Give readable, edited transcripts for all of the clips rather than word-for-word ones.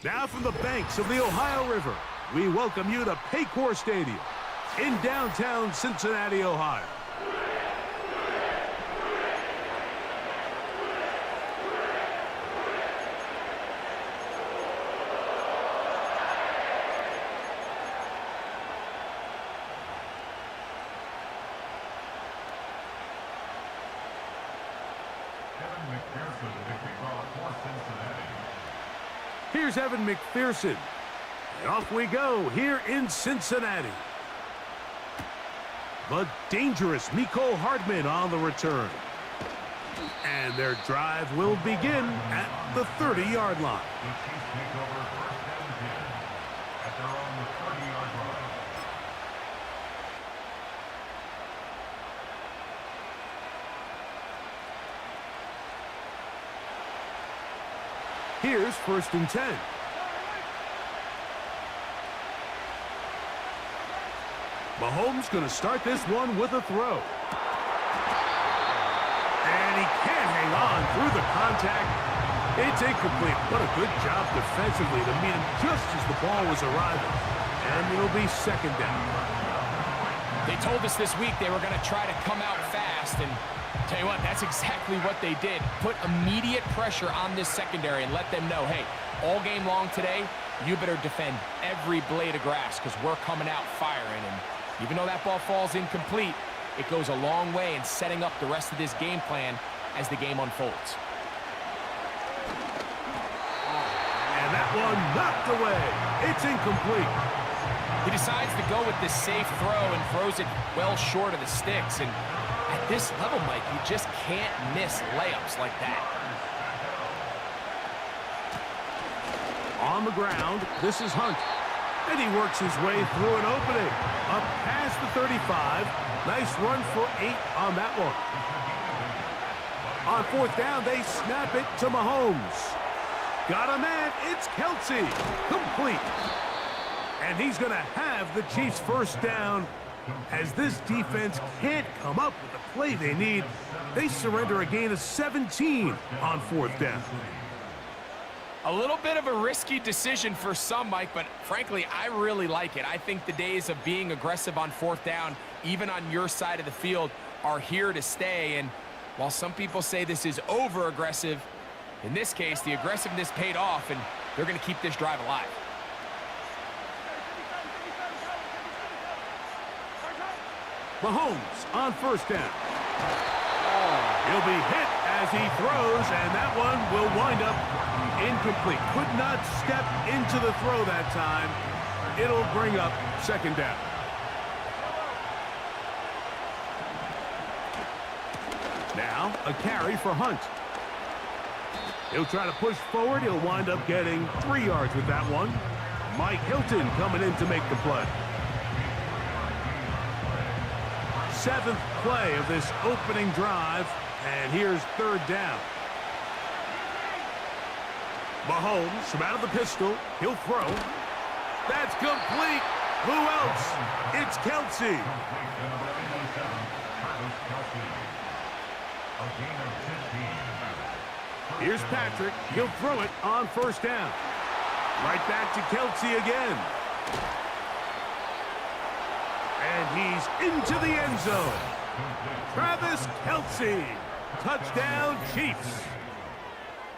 Now from the banks of the Ohio River, we welcome you to Paycor Stadium in downtown Cincinnati, Ohio. Here's Evan McPherson. And off we go here in Cincinnati. The dangerous Miko Hardman on the return. And their drive will begin at the 30-yard line. Here's 1st and 10. Mahomes going to start this one with a throw. And he can't hang on through the contact. It's incomplete. What a good job defensively to meet him just as the ball was arriving. And it'll be 2nd down. They told us this week they were going to try to come out fast, and tell you what, that's exactly what they did. Put immediate pressure on this secondary and let them know, hey, all game long today, you better defend every blade of grass because we're coming out firing. And even though that ball falls incomplete, it goes a long way in setting up the rest of this game plan as the game unfolds. And that one knocked away. It's incomplete. He decides to go with this safe throw and throws it well short of the sticks. And at this level, Mike, you just can't miss layups like that. On the ground, this is Hunt. And he works his way through an opening. Up past the 35. Nice run for 8 on that one. On 4th down, they snap it to Mahomes. Got a man, it's Kelsey. Complete. And he's going to have the Chiefs' 1st down. As this defense can't come up with the play they need, they surrender a gain of 17 on 4th down. A little bit of a risky decision for some, Mike, but frankly, I really like it. I think the days of being aggressive on 4th down, even on your side of the field, are here to stay. And while some people say this is over-aggressive, in this case, the aggressiveness paid off, and they're going to keep this drive alive. Mahomes on 1st down. He'll be hit as he throws, and that one will wind up incomplete. Could not step into the throw that time. It'll bring up 2nd down. Now a carry for Hunt. He'll try to push forward. He'll wind up getting 3 yards with that one. Mike Hilton coming in to make the play. 7th play of this opening drive, and here's 3rd down. Mahomes from out of the pistol. He'll throw. That's complete. Who else? It's Kelsey. Here's Patrick. He'll throw it on 1st down. Right back to Kelsey again. And he's into the end zone. Travis Kelsey. Touchdown, Chiefs.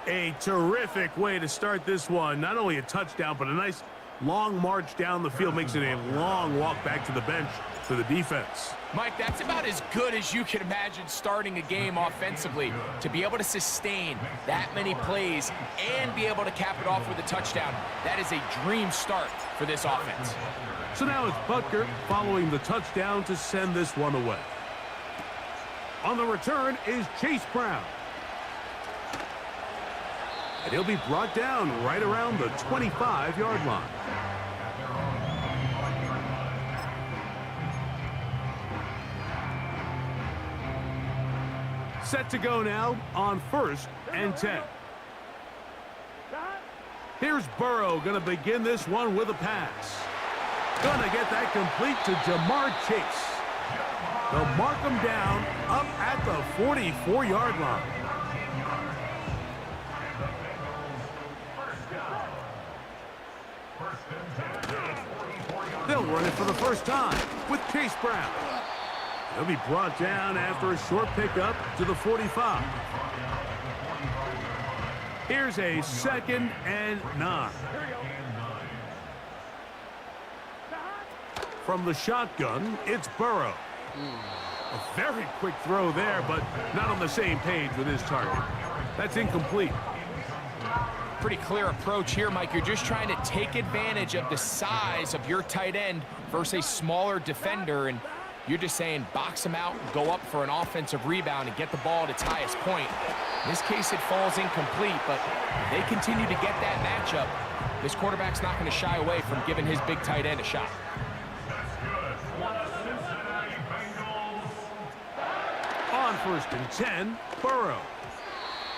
A terrific way to start this one. Not only a touchdown, but a nice long march down the field. Makes it a long walk back to the bench for the defense. Mike, that's about as good as you can imagine starting a game offensively. To be able to sustain that many plays and be able to cap it off with a touchdown, that is a dream start for this offense. So now it's Butker following the touchdown to send this one away. On the return is Chase Brown. And he'll be brought down right around the 25-yard line. Set to go now on 1st and 10. Here's Burrow going to begin this one with a pass. Going to get that complete to Jamar Chase. They'll mark him down up at the 44-yard line. They'll run it for the first time with Chase Brown. He'll be brought down after a short pickup to the 45. Here's a 2nd and 9. From the shotgun, it's Burrow. A very quick throw there, but not on the same page with his target. That's incomplete. Pretty clear approach here, Mike. You're just trying to take advantage of the size of your tight end versus a smaller defender, and you're just saying box him out, go up for an offensive rebound, and get the ball at its highest point. In this case, it falls incomplete, but if they continue to get that matchup, this quarterback's not going to shy away from giving his big tight end a shot. On 1st and 10, Burrow.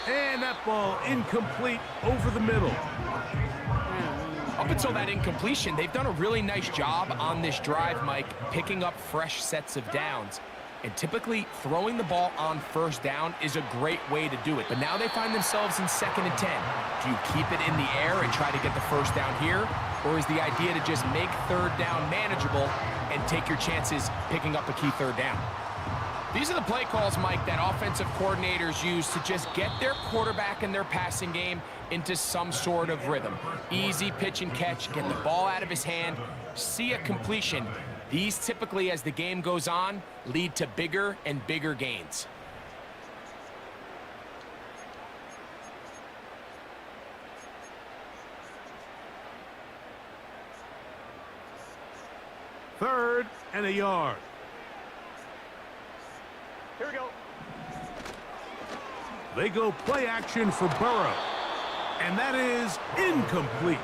And that ball incomplete over the middle. Up until that incompletion, they've done a really nice job on this drive, Mike, picking up fresh sets of downs. And typically, throwing the ball on 1st down is a great way to do it. But now they find themselves in 2nd and 10. Do you keep it in the air and try to get the 1st down here? Or is the idea to just make 3rd down manageable and take your chances picking up a key 3rd down? These are the play calls, Mike, that offensive coordinators use to just get their quarterback and their passing game into some sort of rhythm. Easy pitch and catch, get the ball out of his hand, see a completion. These typically, as the game goes on, lead to bigger and bigger gains. Third and a yard. Here we go. They go play action for Burrow. And that is incomplete.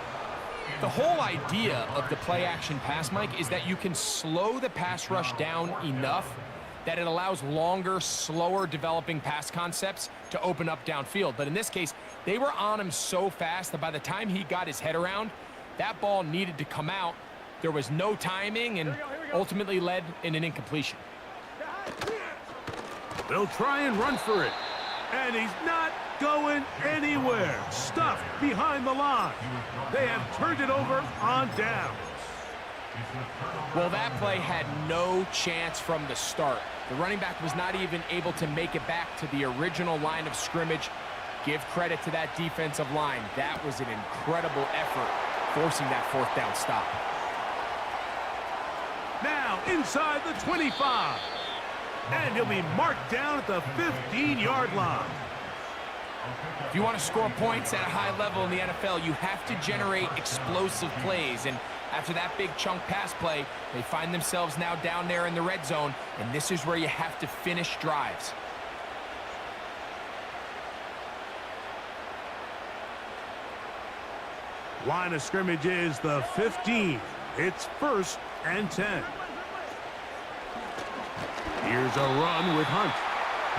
The whole idea of the play action pass, Mike, is that you can slow the pass rush down enough that it allows longer, slower developing pass concepts to open up downfield. But in this case, they were on him so fast that by the time he got his head around, that ball needed to come out. There was no timing and ultimately led in an incompletion. They'll try and run for it. And he's not going anywhere. Stuffed behind the line. They have turned it over on downs. Well, that play had no chance from the start. The running back was not even able to make it back to the original line of scrimmage. Give credit to that defensive line. That was an incredible effort, forcing that 4th down stop. Now inside the 25. And he'll be marked down at the 15-yard line. If you want to score points at a high level in the NFL, you have to generate explosive plays. And after that big chunk pass play, they find themselves now down there in the red zone. And this is where you have to finish drives. Line of scrimmage is the 15. It's 1st and 10. Here's a run with Hunt.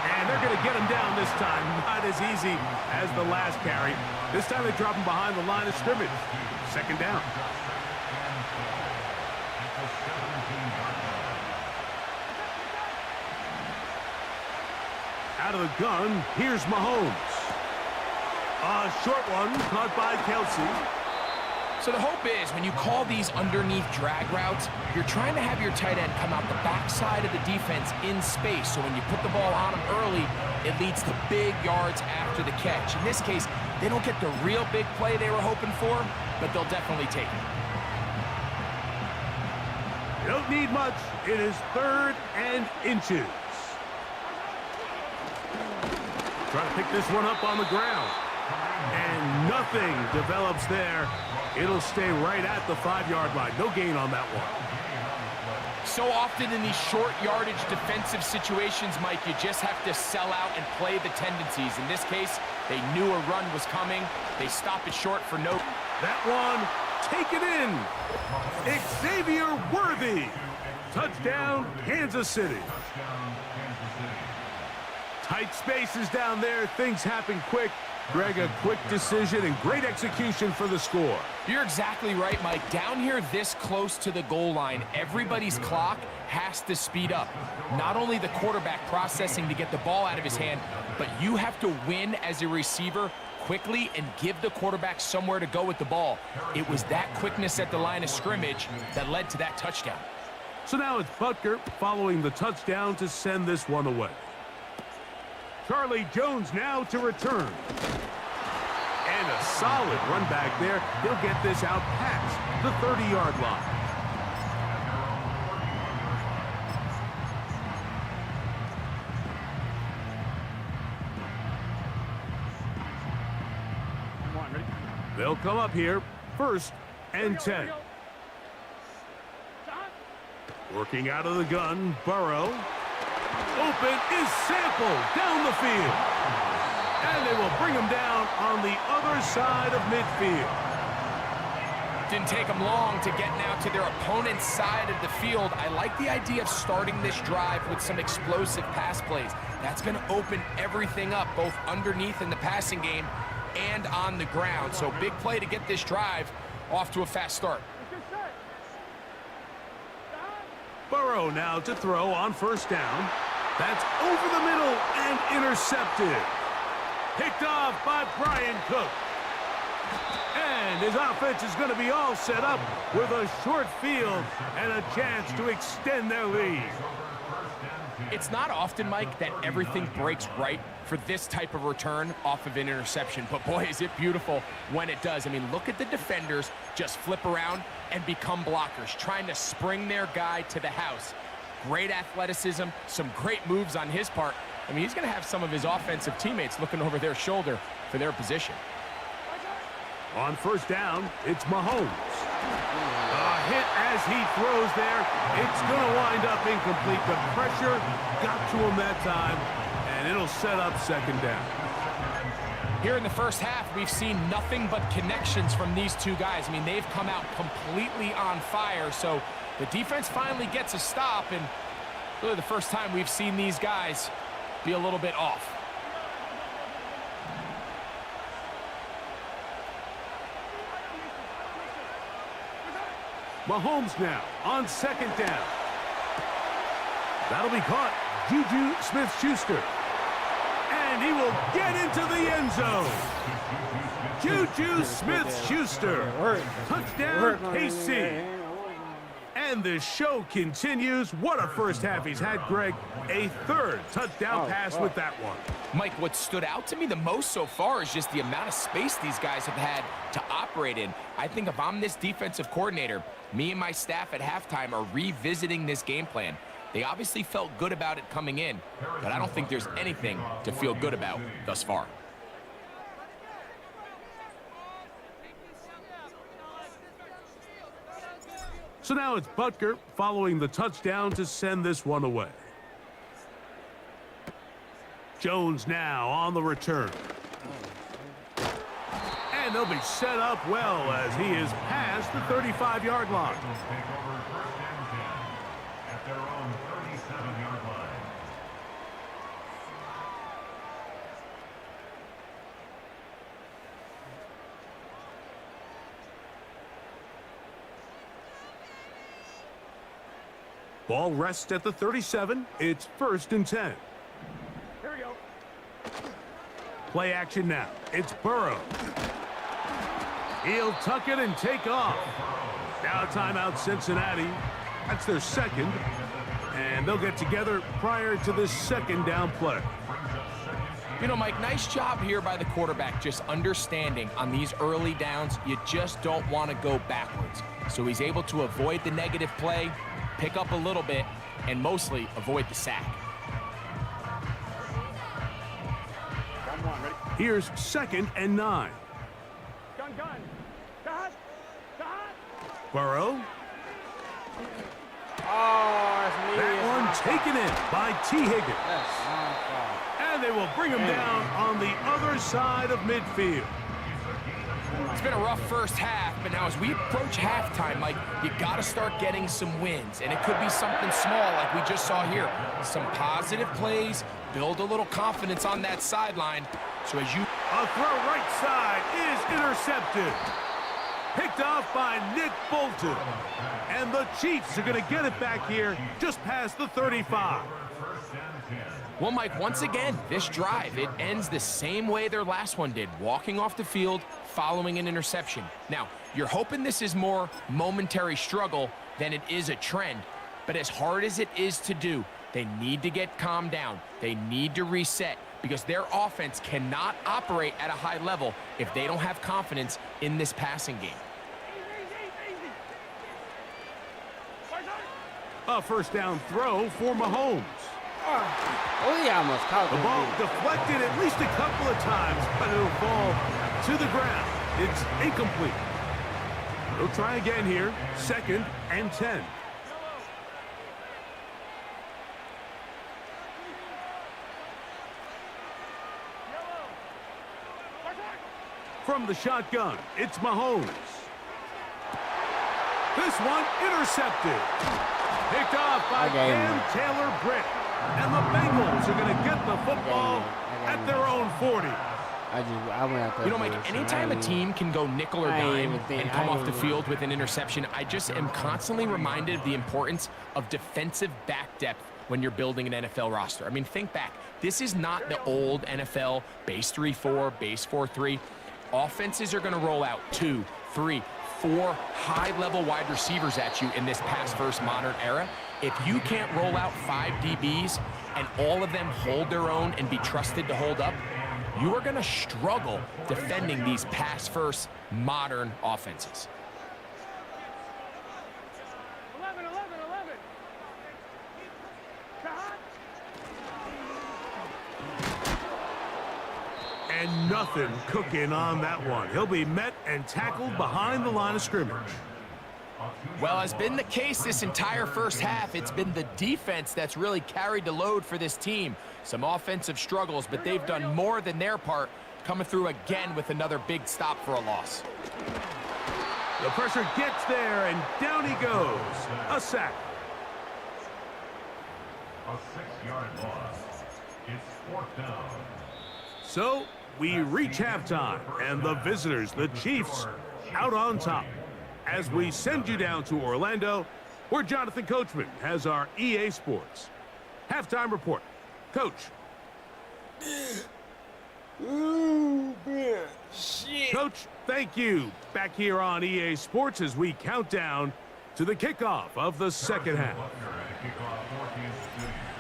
And they're going to get him down this time. Not as easy as the last carry. This time they drop him behind the line of scrimmage. 2nd down. Out of the gun, here's Mahomes. A short one caught by Kelsey. So the hope is when you call these underneath drag routes, you're trying to have your tight end come out the backside of the defense in space. So when you put the ball on him early, it leads to big yards after the catch. In this case, they don't get the real big play they were hoping for, but they'll definitely take it. You don't need much. It is 3rd and inches. Try to pick this one up on the ground. And nothing develops there. It'll stay right at the 5-yard line. No gain on that one. So often in these short yardage defensive situations, Mike, you just have to sell out and play the tendencies. In this case, they knew a run was coming. They stop it short for no. That one, take it in. Xavier Worthy. Touchdown, Kansas City. Tight spaces down there. Things happen quick. Greg, a quick decision and great execution for the score. You're exactly right, Mike. Down here this close to the goal line, everybody's clock has to speed up. Not only the quarterback processing to get the ball out of his hand, but you have to win as a receiver quickly and give the quarterback somewhere to go with the ball. It was that quickness at the line of scrimmage that led to that touchdown. So now it's Butker following the touchdown to send this one away. Charlie Jones now to return. And a solid run back there. He'll get this out past the 30-yard line. They'll come up here, 1st and 10. Working out of the gun, Burrow. Open is Sample down the field. And they will bring him down on the other side of midfield. Didn't take them long to get now to their opponent's side of the field. I like the idea of starting this drive with some explosive pass plays. That's going to open everything up, both underneath in the passing game and on the ground. So big play to get this drive off to a fast start. Burrow now to throw on 1st down. That's over the middle and intercepted. Picked off by Brian Cook. And his offense is going to be all set up with a short field and a chance to extend their lead. It's not often, Mike, that everything breaks right for this type of return off of an interception. But boy, is it beautiful when it does. I mean, look at the defenders just flip around and become blockers, trying to spring their guy to the house. Great athleticism, some great moves on his part. I mean, he's going to have some of his offensive teammates looking over their shoulder for their position. On 1st down, it's Mahomes. A hit as he throws there. It's going to wind up incomplete. The pressure got to him that time, and it'll set up 2nd down. Here in the first half, we've seen nothing but connections from these two guys. I mean, they've come out completely on fire, so the defense finally gets a stop, and really the first time we've seen these guys be a little bit off. Mahomes now on 2nd down. That'll be caught. Juju Smith-Schuster. And he will get into the end zone. Juju Smith-Schuster. Touchdown, KC. And the show continues. What a first half he's had, Greg. A 3rd touchdown pass with that one. Mike, what stood out to me the most so far is just the amount of space these guys have had to operate in. I think if I'm this defensive coordinator, me and my staff at halftime are revisiting this game plan. They obviously felt good about it coming in, but I don't think there's anything to feel good about thus far. So now it's Butker following the touchdown to send this one away. Jones now on the return. And they'll be set up well as he is past the 35-yard line. At their own 37-yard line. Ball rests at the 37. It's 1st and 10. Here we go. Play action now. It's Burrow. He'll tuck it and take off. Now timeout Cincinnati. That's their 2nd. And they'll get together prior to this 2nd down play. You know, Mike, nice job here by the quarterback, just understanding on these early downs, you just don't want to go backwards. So he's able to avoid the negative play, pick up a little bit, and mostly avoid the sack. Here's 2nd and 9. Burrow. That one taken in by T. Higgins. And they will bring him down on the other side of midfield. It's been a rough first half, but now as we approach halftime, Mike, you got to start getting some wins. And it could be something small like we just saw here. Some positive plays, build a little confidence on that sideline. So as you... A throw right side is intercepted. Picked off by Nick Bolton. And the Chiefs are going to get it back here just past the 35. Well, Mike, once again, this drive, it ends the same way their last one did, walking off the field, following an interception. Now, you're hoping this is more momentary struggle than it is a trend, but as hard as it is to do, they need to get calmed down. They need to reset because their offense cannot operate at a high level if they don't have confidence in this passing game. A first down throw for Mahomes. Oh, he almost caught The ball deflected at least a couple of times, but it'll fall to the ground. It's incomplete. They'll try again here. 2nd and 10. From the shotgun, it's Mahomes. This one intercepted. Picked off by Cam Taylor-Britt. And the Bengals are going to get the football at their own 40. I went out there. You know, Mike, anytime a team can go nickel or dime and come off the field with an interception, I just am constantly reminded of the importance of defensive back depth when you're building an NFL roster. I mean, think back. This is not the old NFL base 3-4, base 4-3. Offenses are going to roll out 2, 3, 4 high-level wide receivers at you in this pass-first modern era. If you can't roll out 5 DBs and all of them hold their own and be trusted to hold up, you are going to struggle defending these pass-first modern offenses. 11. And nothing cooking on that one. He'll be met and tackled behind the line of scrimmage. Well, has been the case this entire first half. It's been the defense that's really carried the load for this team. Some offensive struggles, but they've done more than their part, coming through again with another big stop for a loss. The pressure gets there, and down he goes. A sack. A 6-yard loss. It's 4th down. So we reach halftime, and the visitors, the Chiefs, out on top. As we send you down to Orlando, where Jonathan Coachman has our EA Sports halftime report. Coach. Ooh, man. Shit. Coach, thank you. Back here on EA Sports as we count down to the kickoff of the second half.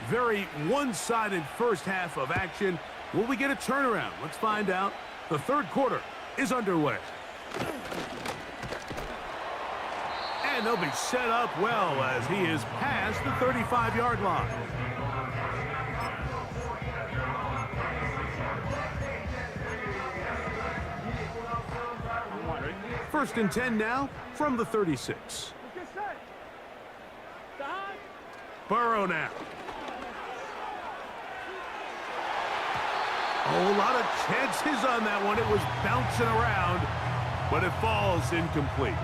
Very one-sided first half of action. Will we get a turnaround? Let's find out. The third quarter is underway. And they'll be set up well as he is past the 35-yard line. First and 10 now from the 36. Burrow now. Oh, a lot of chances on that one. It was bouncing around, but it falls incomplete.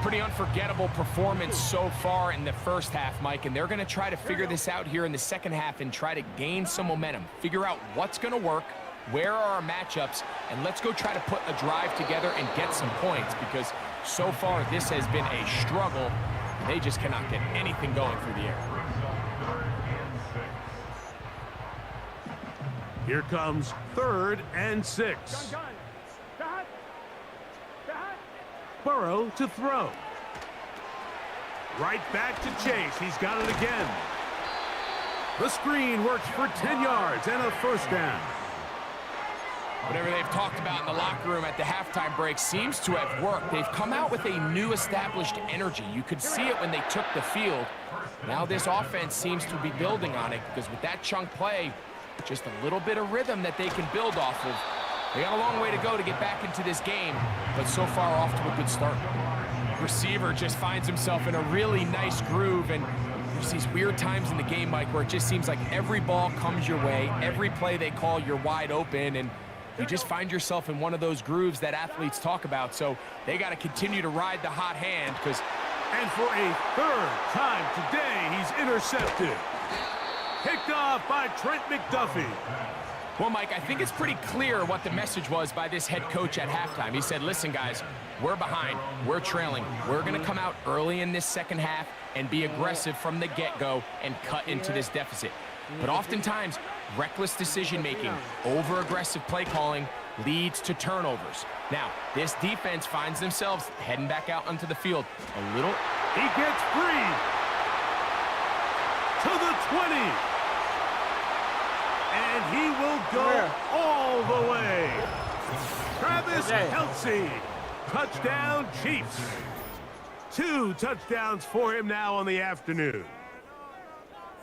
Pretty unforgettable performance so far in the first half, Mike, and they're going to try to figure this out here in the second half and try to gain some momentum, figure out what's going to work, where are our matchups, and let's go try to put a drive together and get some points, because so far this has been a struggle. They just cannot get anything going through the air. Here comes 3rd and 6. Burrow to throw. Right back to Chase. He's got it again. The screen works for 10 yards and a first down. Whatever they've talked about in the locker room at the halftime break seems to have worked. They've come out with a new established energy. You could see it when they took the field. Now this offense seems to be building on it, because with that chunk play, just a little bit of rhythm that they can build off of. They got a long way to go to get back into this game, but so far off to a good start. Receiver just finds himself in a really nice groove, and there's these weird times in the game, Mike, where it just seems like every ball comes your way, every play they call, you're wide open, and you just find yourself in one of those grooves that athletes talk about. So they got to continue to ride the hot hand, because... And for a 3rd time today, he's intercepted. Picked off by Trent McDuffie. Well, Mike, I think it's pretty clear what the message was by this head coach at halftime. He said, listen, guys, we're behind. We're trailing. We're going to come out early in this second half and be aggressive from the get-go and cut into this deficit. But oftentimes, reckless decision-making, over-aggressive play calling leads to turnovers. Now, this defense finds themselves heading back out onto the field a little. He gets free to the 20. And he will go all the way. Travis Kelce, touchdown Chiefs. 2 touchdowns for him now on the afternoon.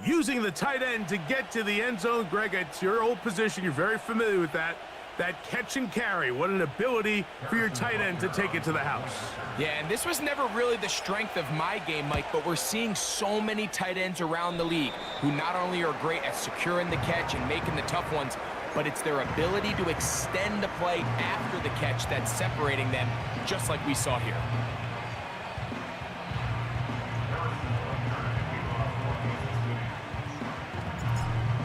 Using the tight end to get to the end zone, Greg, it's your old position. You're very familiar with that. That catch and carry, what an ability for your tight end to take it to the house. Yeah, and this was never really the strength of my game, Mike, but we're seeing so many tight ends around the league who not only are great at securing the catch and making the tough ones, but it's their ability to extend the play after the catch that's separating them, just like we saw here.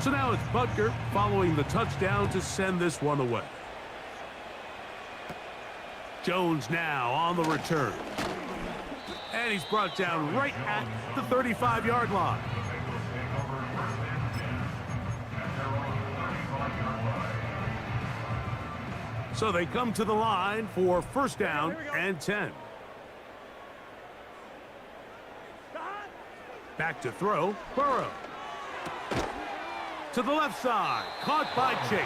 So now it's Butker following the touchdown to send this one away. Jones now on the return. And he's brought down right at the 35-yard line. So they come to the line for first down and 10. Back to throw, Burrow. To the left side, caught by Chase.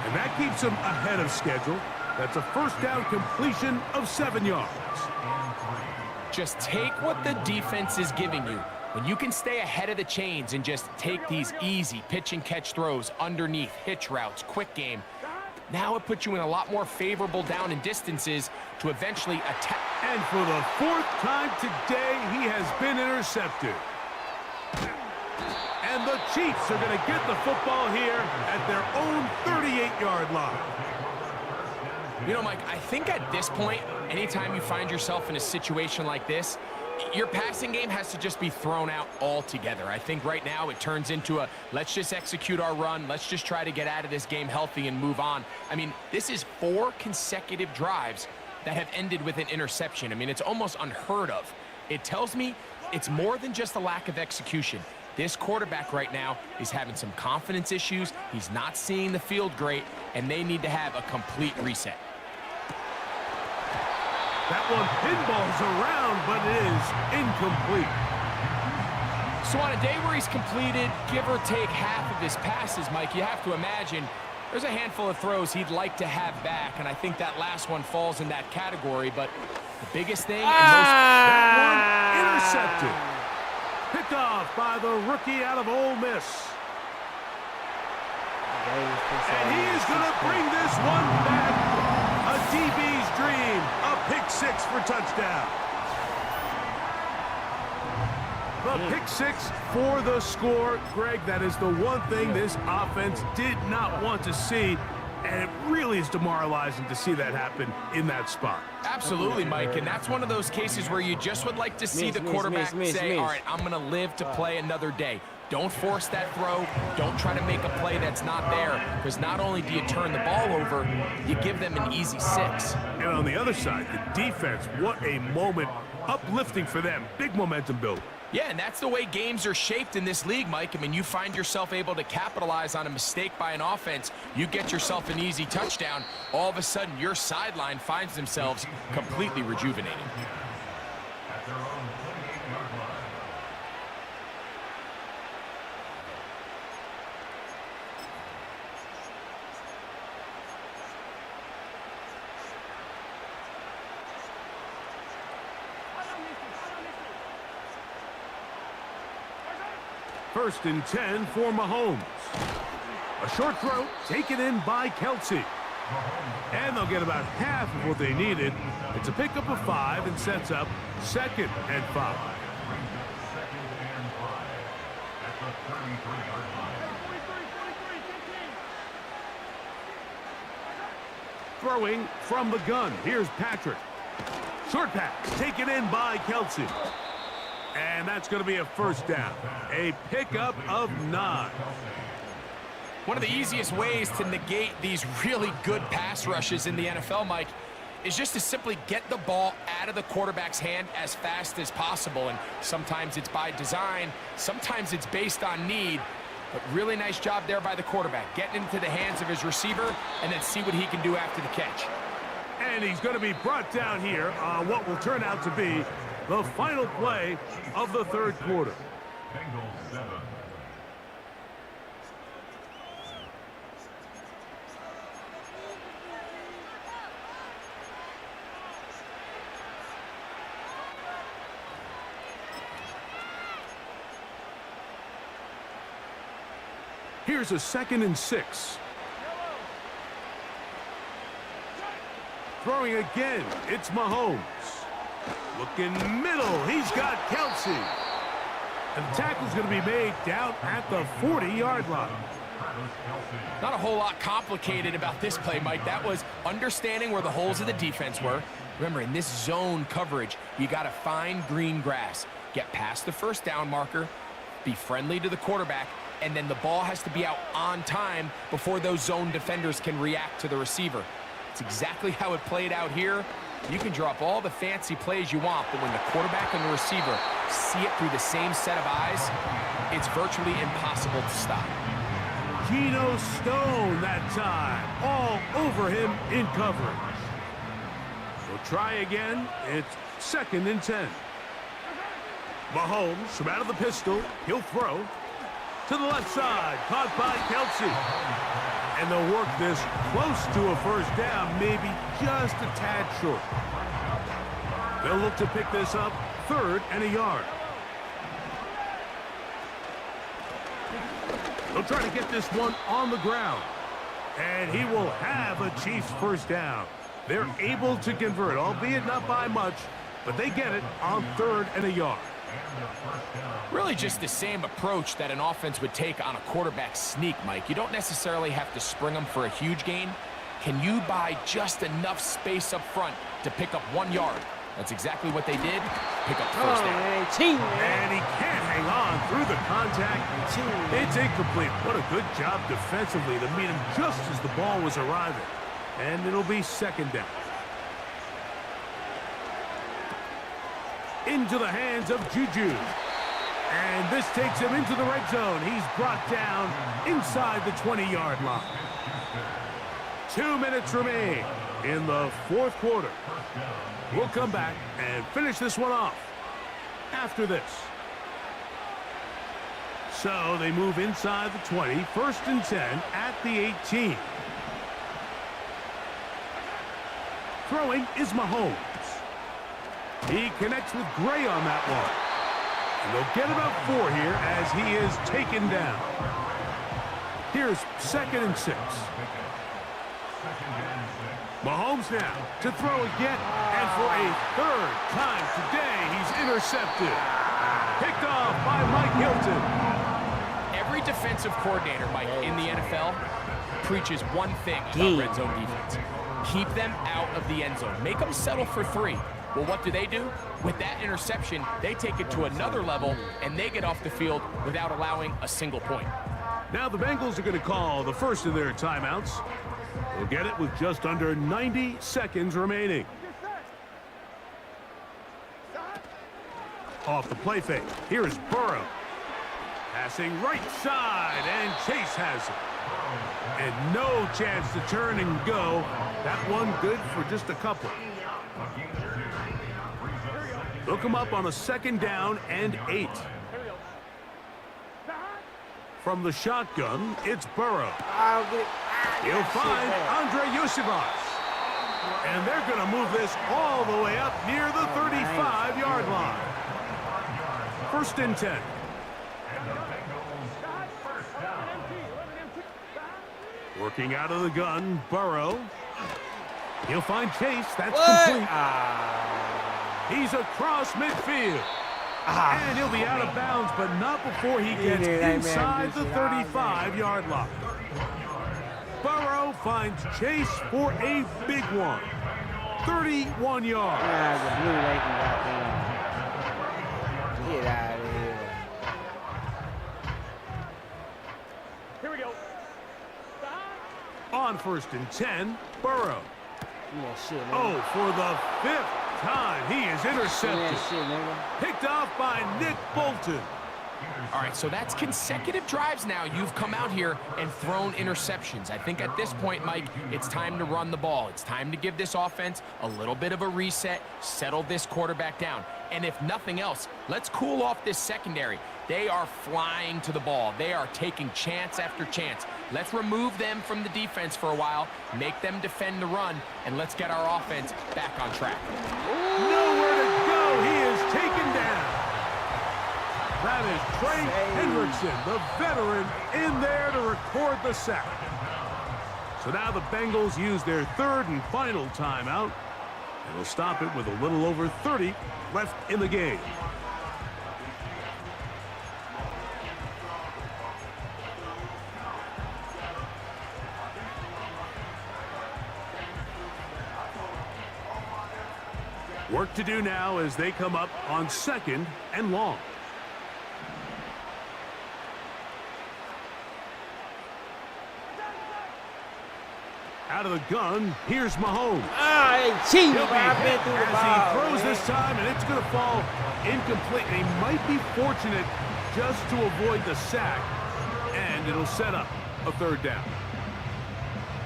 And that keeps him ahead of schedule. That's a first down completion of 7 yards. Just take what the defense is giving you. When you can stay ahead of the chains and just take these easy pitch and catch throws underneath, hitch routes, quick game, now it puts you in a lot more favorable down and distances to eventually attack. And for the 4th time today, he has been intercepted. And the Chiefs are going to get the football here at their own 38-yard line. You know, Mike, I think at this point, anytime you find yourself in a situation like this, your passing game has to just be thrown out altogether. I think right now it turns into a, let's just execute our run, let's just try to get out of this game healthy and move on. I mean, this is 4 consecutive drives that have ended with an interception. I mean, it's almost unheard of. It tells me it's more than just a lack of execution. This quarterback right now is having some confidence issues. He's not seeing the field great, and they need to have a complete reset. That one pinballs around, but it is incomplete. So on a day where he's completed, give or take half of his passes, Mike, you have to imagine there's a handful of throws he'd like to have back, and I think that last one falls in that category, but the biggest thing, that one intercepted. Picked off by the rookie out of Ole Miss. And he is going to bring this one back. A DB's dream. A pick 6 for touchdown. The pick 6 for the score. Greg, that is the one thing this offense did not want to see. And it really is demoralizing to see that happen in that spot. Absolutely, Mike, and that's one of those cases where you just would like to see the quarterback say, all right, I'm going to live to play another day. Don't force that throw. Don't try to make a play that's not there, because not only do you turn the ball over, you give them an easy 6. And on the other side, the defense, what a moment. Uplifting for them. Big momentum build. Yeah, and that's the way games are shaped in this league, Mike. I mean, you find yourself able to capitalize on a mistake by an offense. You get yourself an easy touchdown. All of a sudden, your sideline finds themselves completely rejuvenated. At their own 28-yard line. First and 10 for Mahomes. A short throw taken in by Kelce. And they'll get about half of what they needed. It's a pickup of 5 and sets up 2nd and 5. Throwing from the gun. Here's Patrick. Short pass taken in by Kelce. And that's going to be a first down. A pickup of 9. One of the easiest ways to negate these really good pass rushes in the NFL, Mike, is just to simply get the ball out of the quarterback's hand as fast as possible. And sometimes it's by design, sometimes it's based on need. But really nice job there by the quarterback, getting into the hands of his receiver and then see what he can do after the catch. And he's going to be brought down here on what will turn out to be the final play of the third quarter. Bengals 7. Here's a 2nd and 6. Throwing again, it's Mahomes. Looking middle, he's got Kelsey. And the tackle's going to be made down at the 40-yard line. Not a whole lot complicated about this play, Mike. That was understanding where the holes of the defense were. Remember, in this zone coverage, you got to find green grass. Get past the first down marker, be friendly to the quarterback, and then the ball has to be out on time before those zone defenders can react to the receiver. It's exactly how it played out here. You can draw up all the fancy plays you want, but when the quarterback and the receiver see it through the same set of eyes, it's virtually impossible to stop. Geno Stone that time, all over him in coverage. We'll try again. It's 2nd and 10. Mahomes from out of the pistol. He'll throw to the left side, caught by Kelsey. And they'll work this close to a first down, maybe just a tad short. They'll look to pick this up 3rd and a yard. They'll try to get this one on the ground. And he will have a Chiefs first down. They're able to convert, albeit not by much, but they get it on 3rd and a yard. Really just the same approach that an offense would take on a quarterback sneak, Mike. You don't necessarily have to spring them for a huge gain. Can you buy just enough space up front to pick up 1 yard? That's exactly what they did. Pick up first down. And he can't hang on through the contact. It's incomplete. What a good job defensively to meet him just as the ball was arriving. And it'll be 2nd down. Into the hands of Juju. And this takes him into the red zone. He's brought down inside the 20-yard line. 2 minutes remain in the 4th quarter. We'll come back and finish this one off after this. So they move inside the 20, 1st and 10 at the 18. Throwing is Mahomes. He connects with Gray on that one. And they'll get about 4 here as he is taken down. Here's 2nd and 6. Mahomes now to throw again. And for a 3rd time today, he's intercepted. Picked off by Mike Hilton. Every defensive coordinator, Mike, in the NFL preaches one thing about red zone defense. Keep them out of the end zone. Make them settle for 3. Well, what do? With that interception, they take it to another level, and they get off the field without allowing a single point. Now the Bengals are going to call the first of their timeouts. They'll get it with just under 90 seconds remaining. Off the play fake. Here is Burrow. Passing right side, and Chase has it. And no chance to turn and go. That one good for just a couple. They'll come up on a 2nd down and 8. From the shotgun, it's Burrow. He'll find Andre Yosivas. And they're going to move this all the way up near the 35-yard line. 1st and 10. Working out of the gun, Burrow. He'll find Chase. That's complete. He's across midfield. And he'll be out of bounds, but not before he gets inside the 35-yard line. Burrow finds Chase for a big one. 31 yards. Get out of here. Here we go. On 1st and 10, Burrow. Yeah, shit, nigga. Oh, for the 5th time, he is intercepted. Yeah, shit, nigga. Picked off by Nick Bolton. All right, so that's consecutive drives now. You've come out here and thrown interceptions. I think at this point, Mike, it's time to run the ball. It's time to give this offense a little bit of a reset, settle this quarterback down. And if nothing else, let's cool off this secondary. They are flying to the ball. They are taking chance after chance. Let's remove them from the defense for a while, make them defend the run, and let's get our offense back on track. Nowhere to go. He is taken down. That is Trey Hendrickson, the veteran, in there to record the sack. So now the Bengals use their 3rd and final timeout, and will stop it with a little over 30 left in the game. Work to do now as they come up on 2nd and long. Out of the gun, here's Mahomes. Ah, hey, cheating, He'll bro. be I've hit been through the as ball, he throws man. this time, and it's going to fall incomplete. He might be fortunate just to avoid the sack, and it'll set up a 3rd down.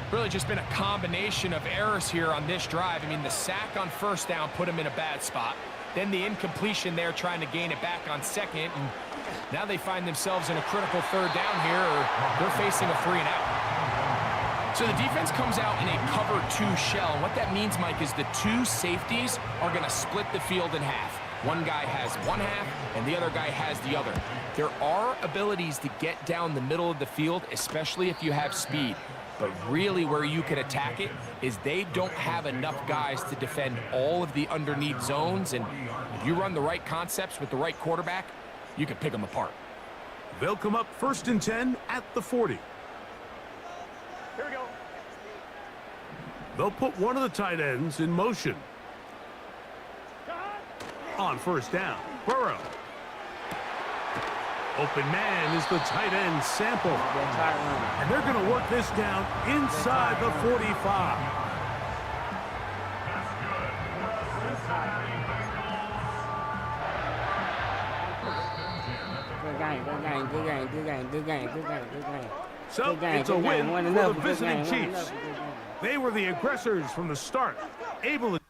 Really just been a combination of errors here on this drive. I mean, the sack on 1st down put him in a bad spot. Then the incompletion there trying to gain it back on 2nd. And now they find themselves in a critical 3rd down here, or they're facing a 3-and-out. So the defense comes out in a cover 2 shell. And what that means, Mike, is the 2 safeties are going to split the field in half. One guy has one half, and the other guy has the other. There are abilities to get down the middle of the field, especially if you have speed. But really where you can attack it is they don't have enough guys to defend all of the underneath zones. And if you run the right concepts with the right quarterback, you can pick them apart. They'll come up 1st and 10 at the 40. Here we go. They'll put one of the tight ends in motion. On 1st down, Burrow. Open man is the tight end Sample. And they're going to work this down inside the 45. Good game. So it's a win for the visiting Chiefs. They were the aggressors from the start, able to